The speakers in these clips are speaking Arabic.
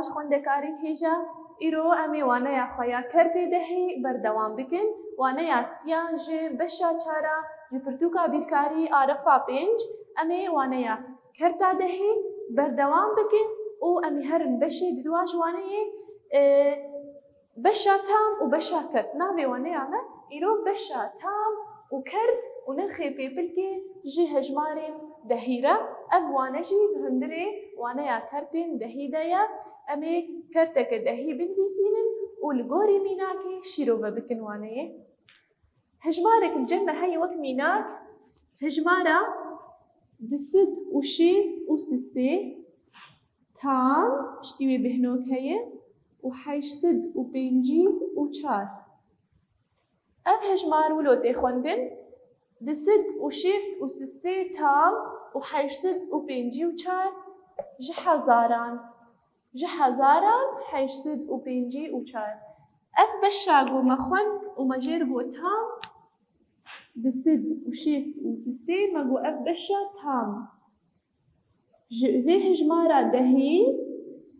باش خوندکارین هیجا ایرو امی وانیا خویا کرده دهی بردوام بکن وانیا سیان جه بشا چارا جه پرتوکا بیرکاری عارفا پنج امی وانیا کرده دهی بردوام بکن او امی هرن بشی دواج وانیا بشا تام و بشا کرد نابی وانیا ما ایرو بشا تام و کرد و نرخی پیپل که جه هجمارین دهیرا أفوانا جي بهندري وانا يا كرتين دهي دايا أمي كرتك دهي بنفيسينن والغوري ميناكي شيروبا بكن وانا هجمارك الجنة هاي وقت ميناك هجمارا دسد وشيست وسسي تام اشتوي بهنوك هاي وحيش سد وبينجي وشار أف هجمار ولو تيخوندن دسد وشيست وسسي تام وحيشسد وبينجي وشار جحزاران حيشسد وبينجي وشار اف بشاقو مخوند ومجيربو تام دسد وشيست وسسي مقو اف بشا تام في هجمارة دهي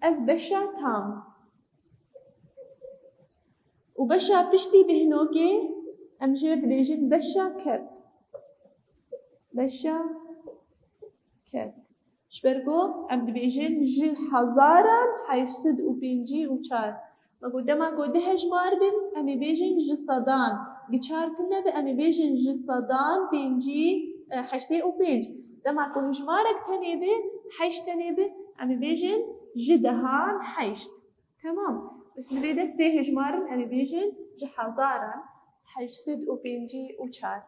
اف بشا تام وبشا بشتي بهنوكي امجيب ريجن بشا كرت بشا كرت شبرقو ام دبيجن جي حزاران حيشسد وبينجي وشار مقو دما قو دهج ماربن امي بيجن جي صدان بيشار تنبي امي بيجن جي صدان بينجي حشتي وبينج دما قو هجمارك تنبي حيش تنبي امي بيجن جي دهان حيشت تمام بس نريد سي هجمارن امي بيجن جي حزاران حيشسد وبينجي وشار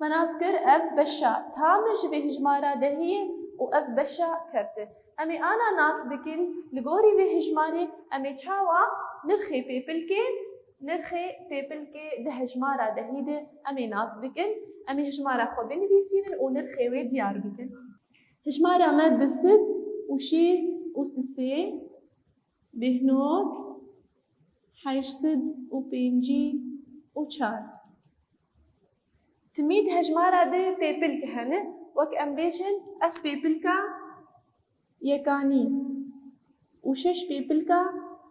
مناسكر اف بشا تامش بهجمارة دهية واف بشا كرته امي انا ناس بكن لغوري بهجماري امي چاوا نرخي بيبلكي ده هجمارة دهيدة امي ناس بكن امي هجمارة خو بنفيسين ونرخي وي ديار بكن هجمارة ما دسد وشيست وسسي بهنوك حيشسد وبينجي وشار تميد هجمارة ده بيبل كهنة وك أمبيشن أف بيبل كا يكاني وشش بيبل كا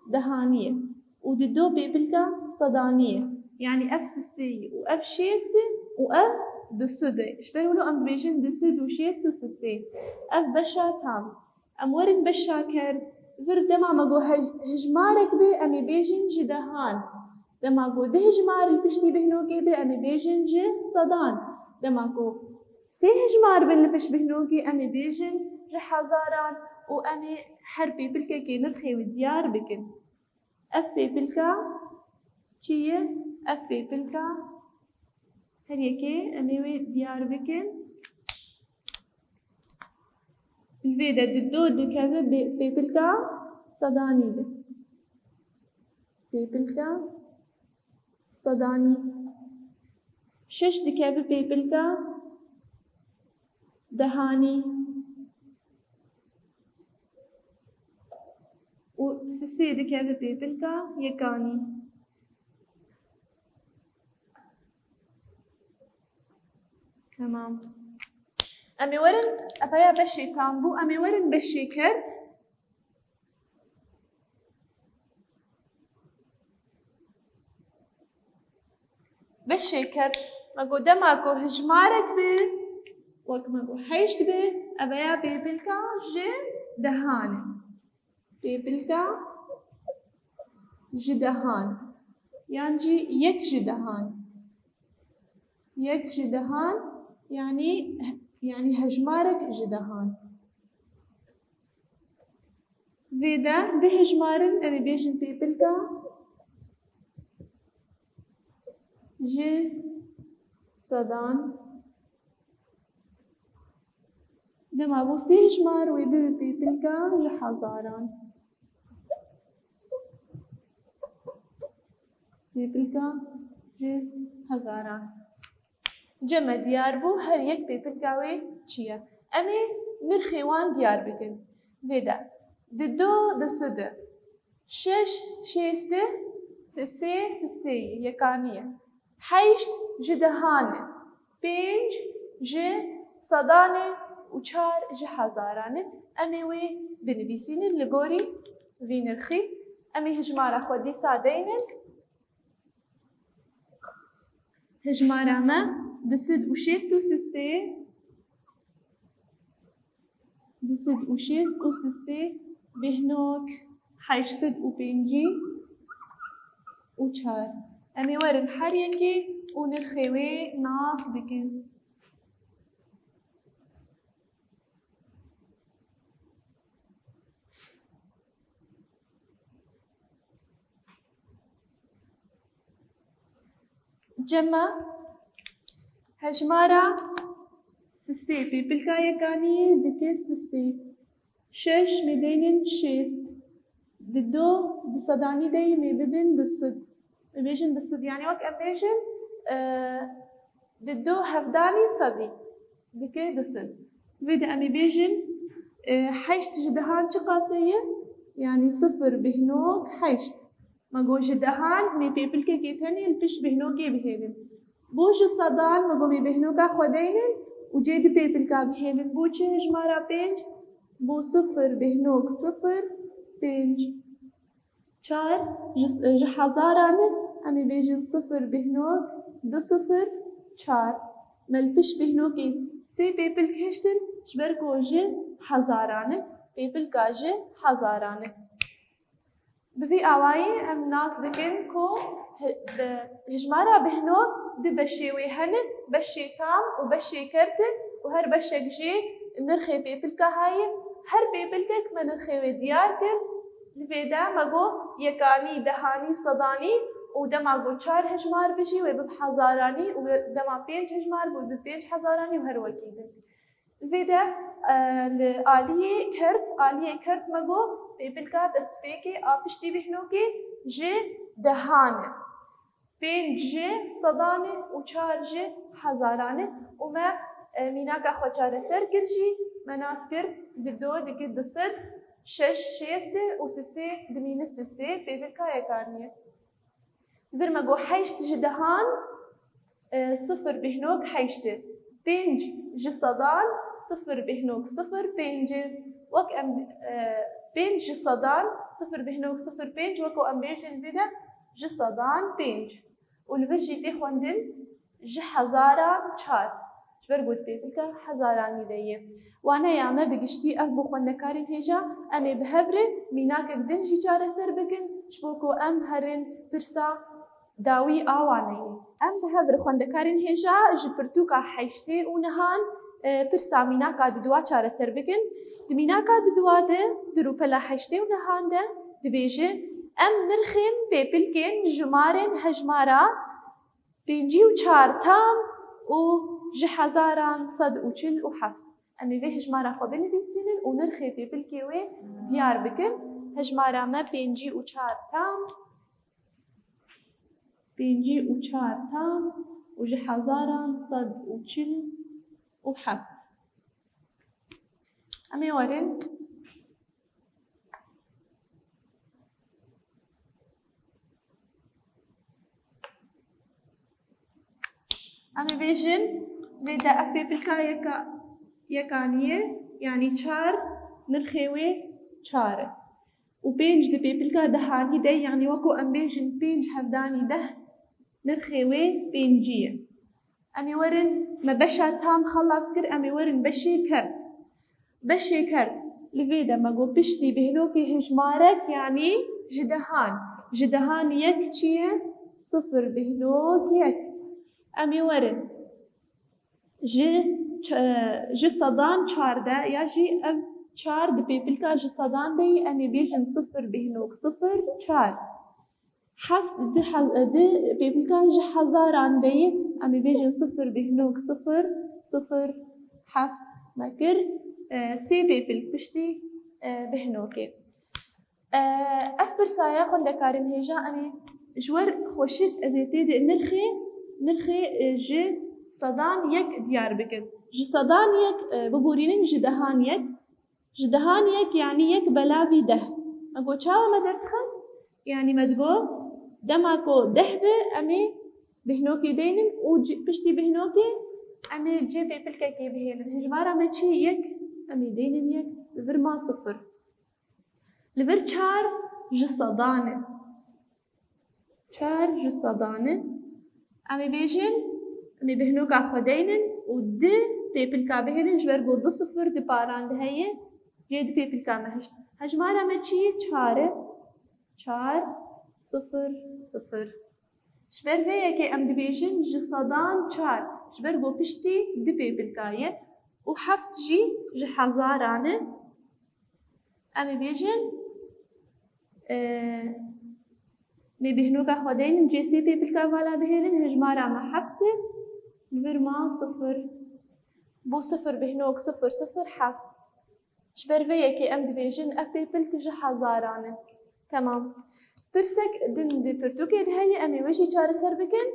دهانية وددو بيبل كا صدانية يعني أف سسي وأف شيست وأف دسدة إشبرولو أمبيشن دسد وشيست وسسي أف بشا تام أمورن بشا كرد فردما مقو هجمارك بي أمي بيجن جدهان دماغو ده هجمار البشتي بهنوكي بي أمي بيجن جي صدان دماغو سي هجمار باللبش بهنوكي أمي بيجن جي حزاران وأمي حربي بلكا كي نرخي وديار بكن أف بي بلكا چيه أف بي بلكا هريكي أمي وديار بكن الفيدا ددو دكذا بي بلكا صداني ده بي بلكا صداني شش دكابة بيبلكا دهاني وسسي دكابة بيبلكا يكاني تمام أمي ورن أفايا بشي تامبو أمي ورن بشي كرت بشي كرت ماقو دماكو هجمارك بي وك ماقو حيشت بي أبايا بيبلكا جي دهان بيبلكا جي دهان يعني جي يك جي دهان يعني هجمارك جي دهان فيدا ده هجمارن أبي بيجن بيبلكا جي صدان دما بوسي هجمار ويبي بيبلكا جي حزاران بيبلكا جي حزاران جمع ديار بو هر يك بيبلكاوي چيا امي نرخيوان ديار بكن فيدا ددو دسد شش شيسته سسي يكانيه حيشت جي دهانه بينج جي صدانه وچار جي حزارانه امي وي بنفيسين لغوري في نرخي أمي هجمارة خودي سادينن هجمارة ما دسد وشيست وسسي دسد وشيست وسسي بهنوك حيشسد وبينجي وچار أمي ورن حريكي ونرخيوي ناس بكن جمع هجمارة سسي بيبلكا يكاني دكي سسي شش ميدينين شيست ددو دصداني داي ميببن دصد مبيجن دصد يعني وك أبيجن ددو هفداني صدي دكي دصد فيدا أمي بيجن حيشت جدهان شقاسية يعني صفر بهنوك حيشت ما جو جدهان مي بيبلكا كيتاني البش بهنوكي بهيلن بوج الصدان ما جو مي بهنوكا خودينن وجيد بيبلكا بهيلن بوچه هجمارا بينج بو صفر بهنوك صفر بينج چار جحزارانه أمي بيجن صفر بهنوك دو صفر چار ملبش بهنوكي سي بيبلك هشتن شبركو جي حزارانه بيبلكا جي حزارانه بفي آوائي ام ناس دكن كو هجمارا بهنوك ببشي ويهن بشي تام وبشي كرتن وهر بشك جي نرخي بيبلكا هاي هر بيبلكك ما نرخي ديار كر لفيدا ماغو يكاني دهاني صداني ودما غو چار هجمار بشي وبب حزاراني ودما بينج هجمار وببينج حزاراني وهر وكيدن لفيدا آلية كرت ماغو بيبلكا دست بيكي آبشتي بهنوكي جي دهانه بين جي صدانه وچار جي حزارانه وما ميناكا خوچاره سر كرشي مناس كر ددو دكي دصد شش شيسته وسسي دمين السسي بيبلكا يكارنيه برما جو حيشت جدهان صفر بهنوك حيشته بينج جي صدان صفر بهنوك صفر بينج وك ام بينج جي صدان صفر بهنوك صفر بينج وكو ام بيجن بدا جي صدان بينج والفرجي تي خوندن جي حزارة چار جبر قد بيبلكا حزاراني ديه وانا ياما بقشتي اف بو خوندكارين هيجا امي بهبرن ميناك دنجي چاره سر بكن شبوكو ام هرن برسا داوي آواني ام بهبر خوندكارين هيجا جبرتوكا حيشتي ونهان برسا ميناكا ددوا چاره سر بكن دميناكا ددوا ده دروبلا حيشتي ونهان ده دبيجي ام نرخين بيبلكين جمارن هجمارا بينجي وچار تام و جي حزاران صد وچل وحفت امي في هجمارا خو بنفيسينن ونرخي بيبلكيوي ديار بكن هجمارا ما بينجي وچار تام بينجي وچار تام وجي حزاران صد وچل وحفت امي ورن امي بيجن بيدا اف بيبلكا يكانيه يعني چار نرخيوي چاره وبينج دي بيبلكا دهاني ده يعني وكو ام بيجن بينج هفداني ده نرخيوي بينجيه امي ورن ما بشا تام خلص كر امي ورن بشي كرت لفيدا ما قو بشتي بهنوكي هجمارك يعني جدهان يك چيه صفر بهنوك يك امي ورن جي صدان چار ده یا جي اف چار ده بيبلكا جي صدان ده امي بيجن صفر بهنوك صفر چار حفت ده بيبلكا جي حزاران ده امي بيجن صفر بهنوك صفر صفر حفت مكر سي بيبلك بشتي بهنوكي اف برسايا خوندكارين هيجا امي جور خوشت ازيتي ده نرخي جي صدان يك ديار بكن جي صدان يك ببورينين جدهان يك يعني يك بلاوي ده اقو چاو ما دتخس يعني مدقو دماكو دهبه امي بهنوكي دينن بشتي بهنوكي امي جي بيبلكا كي بهيلن هجمارا ما چي يك امي دينن يك فرما صفر لبر چار ji sedane. Çar ji sedane. Em ê bêjin em ê bihnoka xwe deynin û di pêpilka bihêlin ji ber ku di sifir di paran de heye cê di pêpilka me hişt. Hejmara me çi ye? Çar e. Çar sifir sifir. Ji ber vê yekê em dibêjin ji sedan çar ji ber ku piştî di pêpilka ye û heft jî ji hezaran e. Em ê bêjin me bihnoka xwe deynin cê sê pêpilka vala bihêlin hejmara me heft e li vir ma sifir. Bû sifir bihnok sifir sifir heft. Ji ber vê yekê em dibêjin ev pêpilk ji hezaran e. Temam. Pirsek din di pirtûkê de heye em ê wê jî çareser bikin.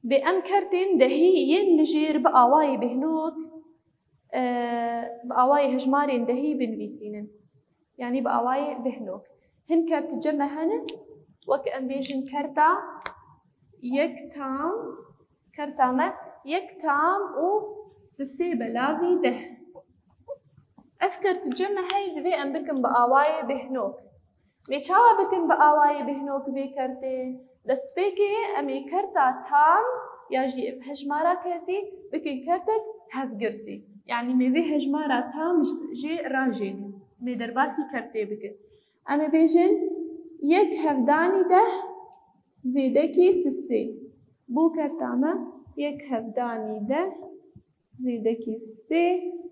Bê em kertên dehî yên li jêr bi awayê bihnok bi awayê hejmarên dehî binivîsînin. Yani bi awayê bihnok. Hin kert ceme hene wek em bêjin kerta yek tam kerta me yek tam û sisê belavî deh. Ev kert ceme heye divê em bikin bi awayê bihnok. Mê çawa bikin bi awayê bihnok vê kertê? Destpêkê em ê kerta tam ya jî ev hejmara kertî bikin kertek hevgirtî. Yani mê vê hejmara tam jê rajênin. Mê derbasî kertê bikin. Em ê bêjin yek hevdanî deh zêdekî sisê. Bû kerta me yek hevdanî deh zêdekî sisê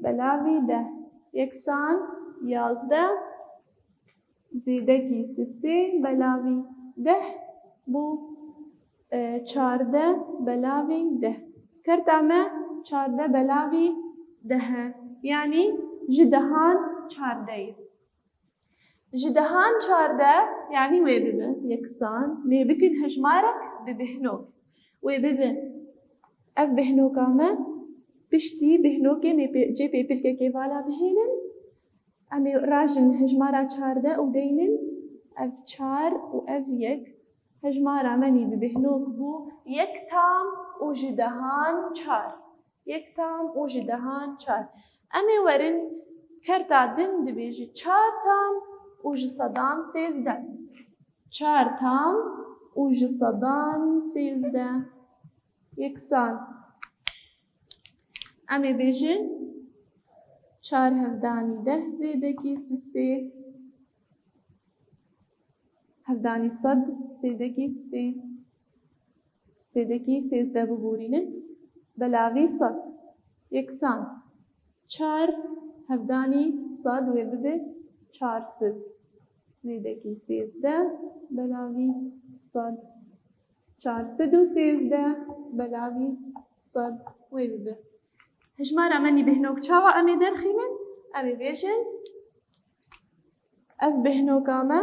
belavî deh. Yeksan yazdeh zêdekî sisê belavî deh bû çardeh belavî deh. Kerta me çardeh belavî deh e. Yani ji dehan çardeyê. Ji dehan çardeh yani wê bibe yeksan mê bikin hejmarek bi bihnok. Wê bibe ev bihnoka me piştî bihnokê me cê pêpilkekê vala bihêlin em ê rajin hejmara çardeh û deynin ev çar û ev yek hejmara menî bi bihnok bû yek tam û ji dehan çar. Yek tam û ji dehan çar. Em ê werin kerta din dibêje çar tam û ji sedan sêzdeh. Çar tam û ji sedan sêzdeh. Yeksan. Em ê bêjin çar hevdanî deh zêdekî sisê. Hevdanî sed zêdekî sê. Zêdekî sêzdeh biborînin belavî sed. Yeksan. Çar hevdanî sed wê bibe çar sed. Zêdekî sêzdeh belavî sed. Çar sed û sêzdeh belavî sed wê bibe. Hejmara menî bihnok çawa em ê derxînin? Em ê bêjin ev bihnoka me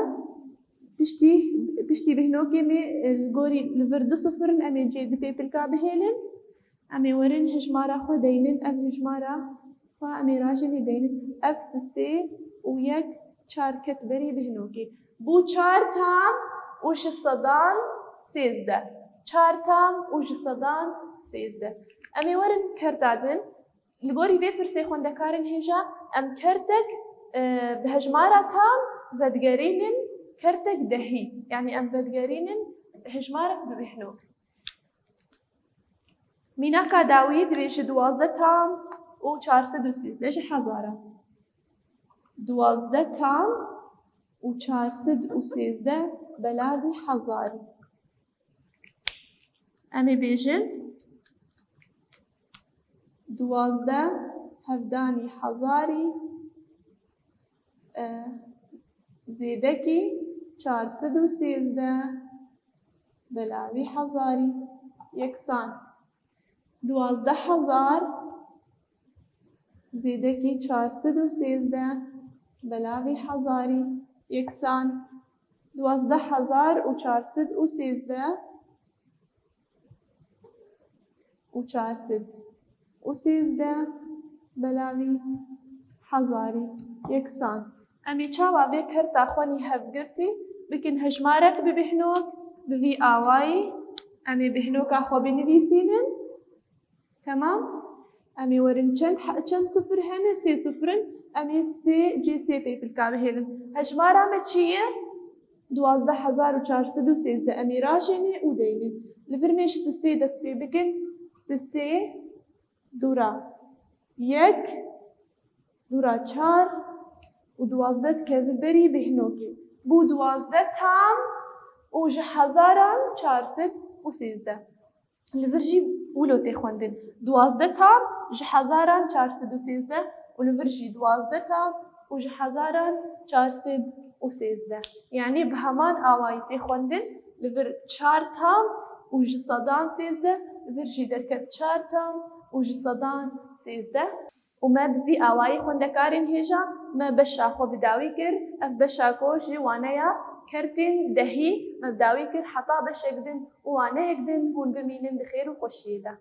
piştî bihnokê me li gorî li vir di sifirin em ê cê di pêpilka bihêlin. Em ê werin hejmara xwe deynin ev hejmara xwe em ê rajinê deynin ev sisê û yek çar ket berî bihnokê. Bû çar tam û ji sedan sêzdeh. Çar tam û ji sedan sêzdeh. Em ê werin kerta din li gorî vê pirsê xwendekarên hêja em kertek bi hejmara tam vedgerînin kertek dehî. Yani em vedgerînin hejmarek bi bihnok. Mînaka dawî dibêje duwazdeh tam û çar sed û sêzdeh ji hezaran. Duwazdeh tam û çar sed û sêzdeh belavî hezarî. Em ê bêjin duwazdeh hevdanî hezarî zêdekî çar sed û sêzdeh belavî hezarî. Yeksan. Duwazdeh hezar zêdekî çar sed û sêzdeh belavî hezarî. Yeksan. Duwazdeh hezar û çar sed û sêzdeh û çar sed û sêzdeh belavî hezarî. Yeksan. Em ê çawa vê kerta xwenî hevgirtî bikin hejmarek bi bihnok bi vî awayî em ê bihnoka xwe binivîsînin. Temam. Em ê werin çend sifir hene? Sê sifirin أمي سي جي سي بي بالكامل هيلن هجمارة ما تشيه 12413 أمي راجني وديني لفرميش سي دست بي بكن سي دورا يك دورا چار و 12 كذبري بهنوكي بو 12 تام و 1413 لفرجي ولو تخوندن 12 تام 1413 و لفرجي 12 تام و 1413 يعني بهمان آواي تخوندن لفر 4 تام و 613 لفرجي دركت 4 تام و 613 وما بفي آواي خوندكارين هجا ما بشا خو بداوي كر اف بشا كوشي وانايا كرتين دهي ما بداوي كر حطا بشا يقدن وانا يقدن هون بمينن بخير وخوشيدا